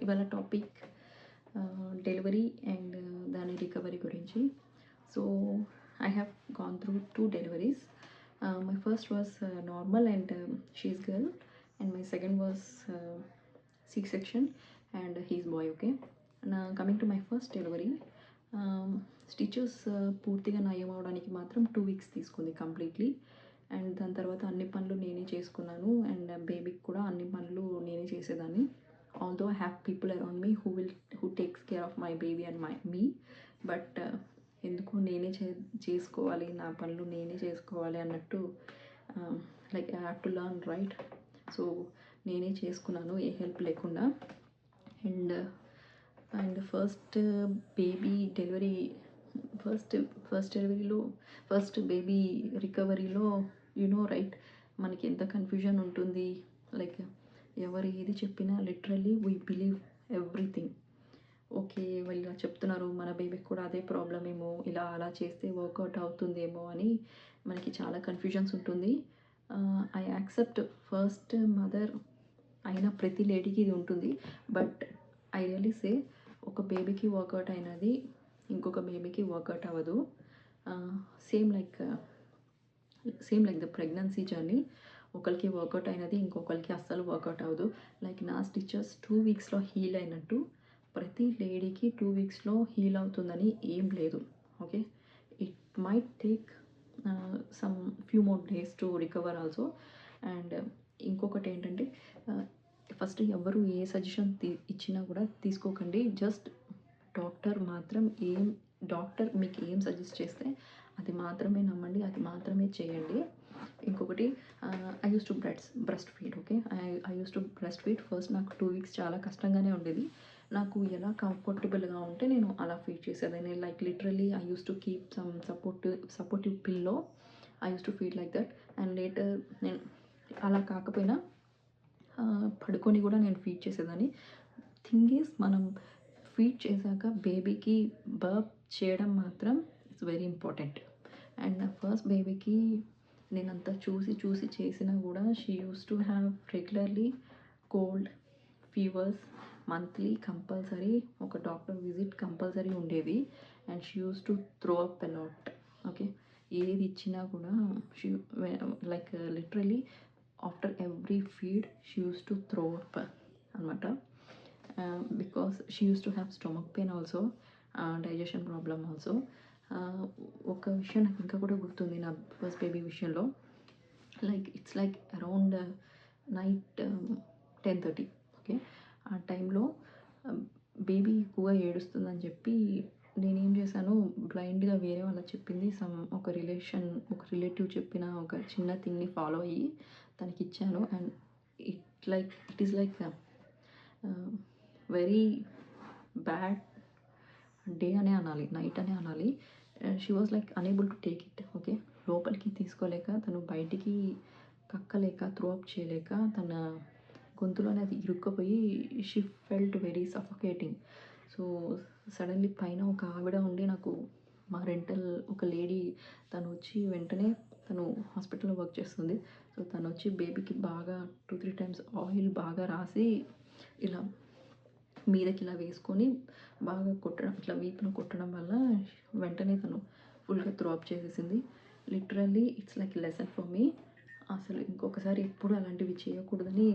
ఇవాళ topic delivery and దాని recovery గురించి. So I have gone through 2 deliveries. My first was normal and she's girl, and my second was C-section and he's boy. Okay. Now coming to my first delivery, stitches పూర్తిగా నయం అవడానికి మాత్రం 2 weeks తీసుకుంది completely. And దాని తర్వాత అన్ని పనులు నేనే చేసుకున్నాను అండ్ బేబీకి కూడా అన్ని పనులు నేనే చేసేదాన్ని. Although I have people around me who takes care of my baby and me. But ఎందుకు నేనే చేసుకోవాలి, నా పనులు నేనే చేసుకోవాలి అన్నట్టు, like I have to learn, right? So నేనే చేసుకున్నాను ఏ హెల్ప్ లేకుండా. And first baby delivery, first baby రికవరీలో రైట్, మనకి ఎంత కన్ఫ్యూజన్ ఉంటుంది. లైక్ ఎవరు ఏది చెప్పినా literally we believe everything. Okay, వాళ్ళు చెప్తున్నారు, మన బేబీకి కూడా అదే ప్రాబ్లం ఏమో, ఇలా అలా చేస్తే వర్కౌట్ అవుతుందేమో అని మనకి చాలా కన్ఫ్యూజన్స్ ఉంటుంది. ఐ యాక్సెప్ట్, ఫస్ట్ మదర్ అయిన ప్రతి లేడీకి ఇది ఉంటుంది. బట్ ఐ రియలీ సే, ఒక బేబీకి వర్కౌట్ అయినది ఇంకొక బేబీకి వర్కౌట్ అవ్వదు. Same like the pregnancy journey, ఒకరికి వర్కౌట్ అయినది ఇంకొకరికి అస్సలు వర్కౌట్ అవ్వదు. లైక్ నా స్టిచెస్ 2 weeksలో హీల్ అయినట్టు ప్రతి లేడీకి 2 weeksలో హీల్ అవుతుందని ఏం లేదు. Okay, it might take some few more days to recover also. And ఇంకొకటి ఏంటంటే, ఫస్ట్ ఎవరు ఏ సజెషన్ ఇచ్చినా కూడా తీసుకోకండి. జస్ట్ డాక్టర్ మీకు ఏం సజెస్ట్ చేస్తే అది మాత్రమే నమ్మండి, అది మాత్రమే చేయండి. ఇంకొకటి, I use to breast feed. Okay, I use to breast feed. First నాకు 2 weeks చాలా కష్టంగానే ఉండేది. నాకు ఎలా కంఫర్టబుల్గా ఉంటే నేను అలా ఫీడ్ చేసేదాన్ని. Like literally I use to keep some supportive pillow. I use to feed like that. And later నేను అలా కాకపోయినా పడుకొని కూడా నేను ఫీడ్ చేసేదాన్ని. థింగ్ ఈజ్, మనం ఫీడ్ చేశాక బేబీకి బర్ప్ చేయడం మాత్రం ఇట్స్ వెరీ ఇంపార్టెంట్. అండ్ నా ఫస్ట్ బేబీకి నేనంతా చూసి చేసినా కూడా she use to have regularly cold, fevers, monthly compulsory ఒక డాక్టర్ విజిట్ కంపల్సరీ ఉండేది. And she use to throw up a lot. Okay, ఏది ఇచ్చినా కూడా she like literally after every feed she use to throw up అనమాట. Because she use to have stomach pain also, digestion problem also. ఒక విషయం నాకు ఇంకా కూడా గుర్తుంది నా ఫస్ట్ బేబీ విషయంలో. Like it's like around night 10:30. Okay, ఆ టైంలో బేబీ ఎక్కువగా ఏడుస్తుందని చెప్పి నేనేం చేశాను, బ్లైండ్గా వేరే వాళ్ళకి చెప్పింది ఒక రిలేటివ్ చెప్పిన ఒక చిన్న థింగ్ని ఫాలో అయ్యి తనకి ఇచ్చాను. And it is like very bad day అనే అనాలి, నైట్ అనే అనాలి. She was like unable to take it. Okay, లోపలికి తీసుకోలేక, తను బయటికి కక్కలేక, త్రో అప్ చేయలేక, తన గొంతులోనే అది ఇరుక్కుపోయి she felt very suffocating. So suddenly పైన ఒక ఆవిడ ఉండి, నాకు మా రెంటల్ ఒక లేడీ, తను వచ్చి వెంటనే, తను హాస్పిటల్లో వర్క్ చేస్తుంది. సో తను వచ్చి బేబీకి బాగా 2-3 times ఆయిల్ బాగా రాసి ఇలా మీదకి ఇలా వేసుకొని బాగా కొట్టడం, ఇట్లా వీపును కొట్టడం వల్ల వెంటనే తను ఫుల్గా త్రో అప్ చేసేసింది. Literally it's like lesson for me. అసలు ఇంకొకసారి ఎప్పుడు అలాంటివి చేయకూడదని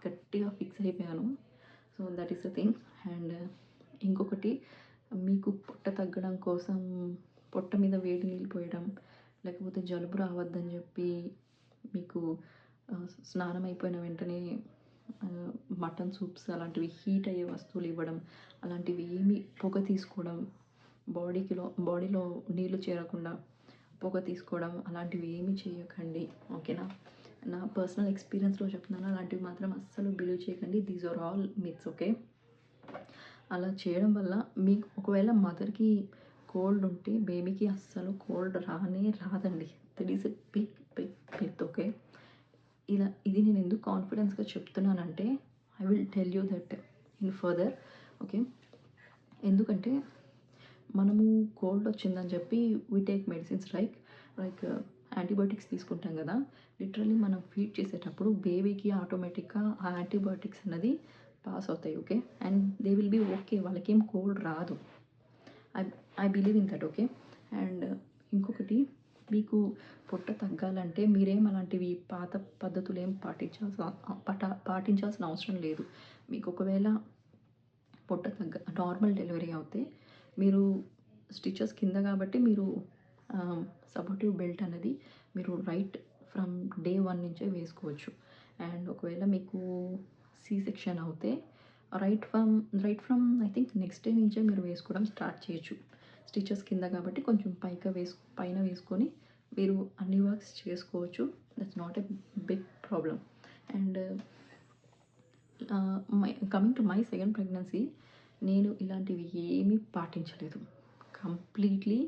గట్టిగా ఫిక్స్ అయిపోయాను. So that is the thing. And ఇంకొకటి, మీకు పొట్ట తగ్గడం కోసం పొట్ట మీద వేడి నీళ్ళు పోయడం, లేకపోతే జలుబు రావద్దని చెప్పి మీకు స్నానం అయిపోయిన వెంటనే మటన్ సూప్స్ అలాంటివి హీట్ అయ్యే వస్తువులు ఇవ్వడం, అలాంటివి ఏమి, పొగ తీసుకోవడం, బాడీలో నీళ్ళు చేరకుండా పొగ తీసుకోవడం, అలాంటివి ఏమీ చేయకండి. ఓకేనా, నా పర్సనల్ ఎక్స్పీరియన్స్లో చెప్తున్నాను. అలాంటివి మాత్రం అస్సలు బిలీవ్ చేయకండి. These are all myths. Okay, అలా చేయడం వల్ల మీకు ఒకవేళ మదర్కి కోల్డ్ ఉంటే బేబీకి అస్సలు కోల్డ్ రాదండి. That is a big myth. Okay, ఇది నేను ఎందుకు కాన్ఫిడెన్స్గా చెప్తున్నానంటే, I will tell you that in further. Okay, ఎందుకంటే మనము కోల్డ్ వచ్చిందని చెప్పి we take medicines like antibiotics తీసుకుంటాం కదా. లిటరల్లీ మనం ఫీడ్ చేసేటప్పుడు బేబీకి ఆటోమేటిక్గా ఆ యాంటీబయాటిక్స్ అన్నది పాస్ అవుతాయి. Okay, and they will be okay. వాళ్ళకేం కోల్డ్ రాదు. I I believe in that. Okay, and ఇంకొకటి, మీకు పొట్ట తగ్గాలంటే మీరేం అలాంటివి పాత పద్ధతులు ఏం పాటించాల్సిన అవసరం లేదు. మీకు ఒకవేళ పొట్ట నార్మల్ డెలివరీ అవుతే మీరు స్టిచెస్ కింద కాబట్టి మీరు సపోర్టివ్ బెల్ట్ అనేది మీరు రైట్ ఫ్రమ్ డే 1 నుంచే వేసుకోవచ్చు. అండ్ ఒకవేళ మీకు సి సెక్షన్ అవుతే right from I think next day నుంచే మీరు వేసుకోవడం స్టార్ట్ చేయొచ్చు. స్టిచెస్ కింద కాబట్టి కొంచెం పైన వేసుకొని మీరు అన్ని వర్క్స్ చేసుకోవచ్చు. That's not a big problem. And coming to my second pregnancy, నేను ఇలాంటివి ఏమీ పాటించలేదు. కంప్లీట్లీ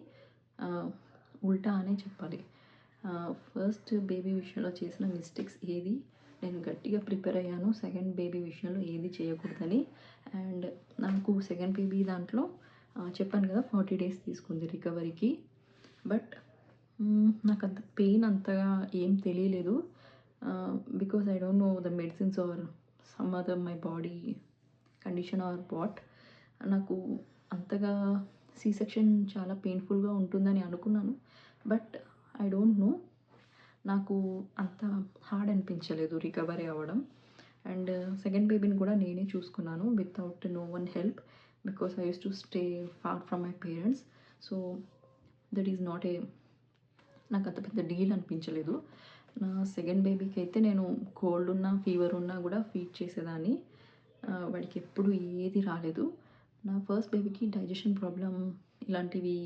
ఉల్టా అనే చెప్పాలి. ఫస్ట్ బేబీ విషయంలో చేసిన మిస్టేక్స్ ఏది, నేను గట్టిగా ప్రిపేర్ అయ్యాను సెకండ్ బేబీ విషయంలో ఏది చేయకూడదని. అండ్ నాకు సెకండ్ బేబీ దాంట్లో చెప్పాను కదా 40 days తీసుకుంది రికవరీకి. బట్ నాకు అంత పెయిన్ అంతగా ఏం తెలియలేదు. Because I don't know the medicines or some other my body condition or what. నాకు అంతగా సి సెక్షన్ చాలా పెయిన్ఫుల్గా ఉంటుందని అనుకున్నాను. బట్ ఐ డోంట్ నో, నాకు అంత హార్డ్ అనిపించలేదు రికవరీ అవ్వడం. అండ్ సెకండ్ బేబీని కూడా నేనే చూసుకున్నాను without no one help, because I use to stay far from my parents. So that is not a, నాకు అంత పెద్ద డీల్ అనిపించలేదు. నా సెకండ్ బేబీకి అయితే నేను కోల్డ్ ఉన్నా ఫీవర్ ఉన్నా కూడా ఫీడ్ చేసేదాన్ని. వాడికి ఎప్పుడు ఏది రాలేదు. నా ఫస్ట్ బేబీకి డైజెషన్ ప్రాబ్లం ఇలాంటివి,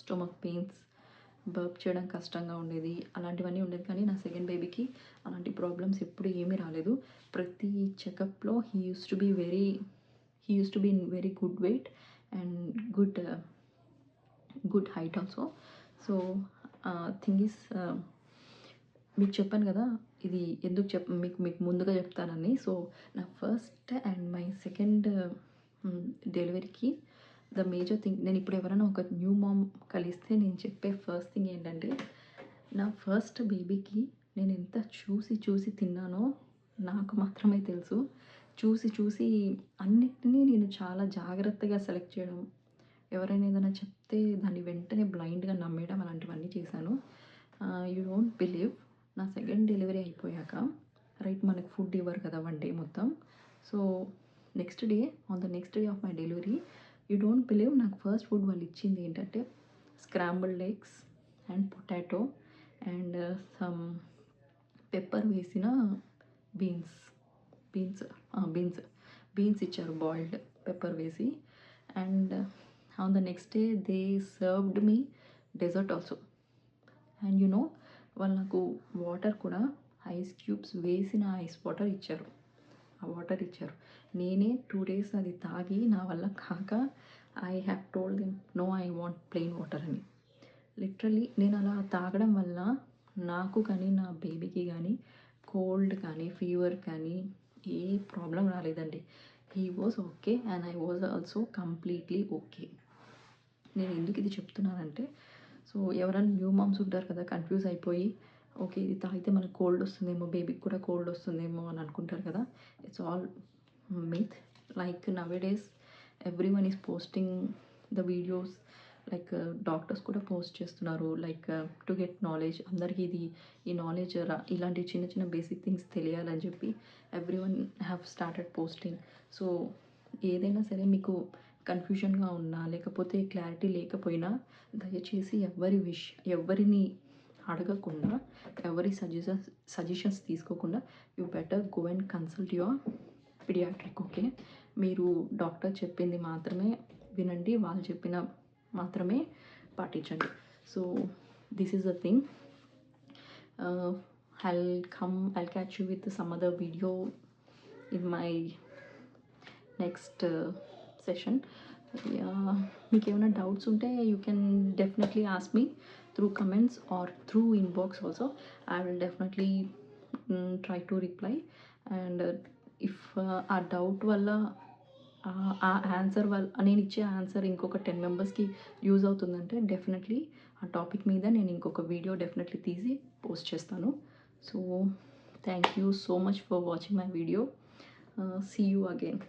స్టొమక్ పెయిన్స్, బర్ప్ చేయడం కష్టంగా ఉండేది, అలాంటివన్నీ ఉండేది. కానీ నా సెకండ్ బేబీకి అలాంటి ప్రాబ్లమ్స్ ఎప్పుడు ఏమీ రాలేదు. ప్రతి చెకప్లో he use to be in very good weight and good height also. So thing is, మీకు చెప్పాను కదా ఇది ఎందుకు మీకు ముందుగా చెప్తానని. సో నా ఫస్ట్ అండ్ మై సెకండ్ డెలివరీకి ద మేజర్ థింగ్, నేను ఇప్పుడు ఎవరైనా ఒక న్యూ మామ్ కలిస్తే నేను చెప్పే ఫస్ట్ థింగ్ ఏంటంటే, నా ఫస్ట్ బేబీకి నేను ఎంత చూసి తిన్నానో నాకు మాత్రమే తెలుసు. చూసి అన్నిటినీ నేను చాలా జాగ్రత్తగా సెలెక్ట్ చేయడం, ఎవరైనా ఏదైనా చెప్తే దాన్ని వెంటనే బ్లైండ్గా నమ్మేయడం, అలాంటివన్నీ చేశాను. యూ డోంట్ బిలీవ్, నా సెకండ్ డెలివరీ అయిపోయాక రైట్ మనకు ఫుడ్ ఇవ్వరు కదా 1 day మొత్తం. So on the next day of my delivery, you don't believe, నాకు ఫస్ట్ ఫుడ్ వాళ్ళు ఇచ్చింది ఏంటంటే scrambled eggs and potato and some pepper వేసిన బీన్స్ ఇచ్చారు, బాయిల్డ్ పెప్పర్ వేసి. And on the next day they served me dessert also. And you know, వాళ్ళు నాకు water కూడా ఐస్ క్యూబ్స్ వేసిన ఐస్ వాటర్ ఇచ్చారు. ఆ వాటర్ ఇచ్చారు. నేనే 2 days అది తాగి నా వల్ల కాక I have told them no, I want plain water అని. లిటరలీ నేను అలా తాగడం వల్ల నాకు కానీ నా బేబీకి కానీ కోల్డ్ కానీ ఫీవర్ కానీ ఏ ప్రాబ్లం రాలేదండి. He was okay and I was also completely okay. నేను ఎందుకు ఇది చెప్తున్నానంటే, సో ఎవరైనా న్యూ మామ్స్ ఉంటారు కదా, కన్ఫ్యూజ్ అయిపోయి ఓకే ఇది తాగితే మనకు కోల్డ్ వస్తుందేమో, బేబీకి కూడా కోల్డ్ వస్తుందేమో అని అనుకుంటారు కదా. It's all myth. Like nowadays everyone is posting the videos, like doctors కూడా పోస్ట్ చేస్తున్నారు, లైక్ టు గెట్ నాలెడ్జ్. అందరికీ ఈ నాలెడ్జ్ ఇలాంటి చిన్న బేసిక్ థింగ్స్ తెలియాలని చెప్పి everyone have started posting. So ఏదైనా సరే మీకు కన్ఫ్యూజన్గా ఉన్నా లేకపోతే క్లారిటీ లేకపోయినా దయచేసి ఎవరిని అడగకుండా, ఎవరి సజెషన్స్ తీసుకోకుండా you better go and consult your pediatric. Okay, మీరు డాక్టర్ చెప్పింది మాత్రమే వినండి, వాళ్ళు చెప్పిన మాత్రమే పాటించండి. So this is the thing. I'll catch you with some other video in my next session. మీకు ఏమైనా డౌట్స్ ఉంటే you can definitely ask me through comments or through inbox also. I will definitely try to reply. And if ఆ doubt వల్ల ఆ answer నేను ఇచ్చే answer ఇంకొక 10 members-కి యూజ్ అవుతుందంటే డెఫినెట్లీ ఆ టాపిక్ మీద నేను ఇంకొక వీడియో డెఫినెట్లీ తీసి పోస్ట్ చేస్తాను. So thank you so much for watching my video. See you again.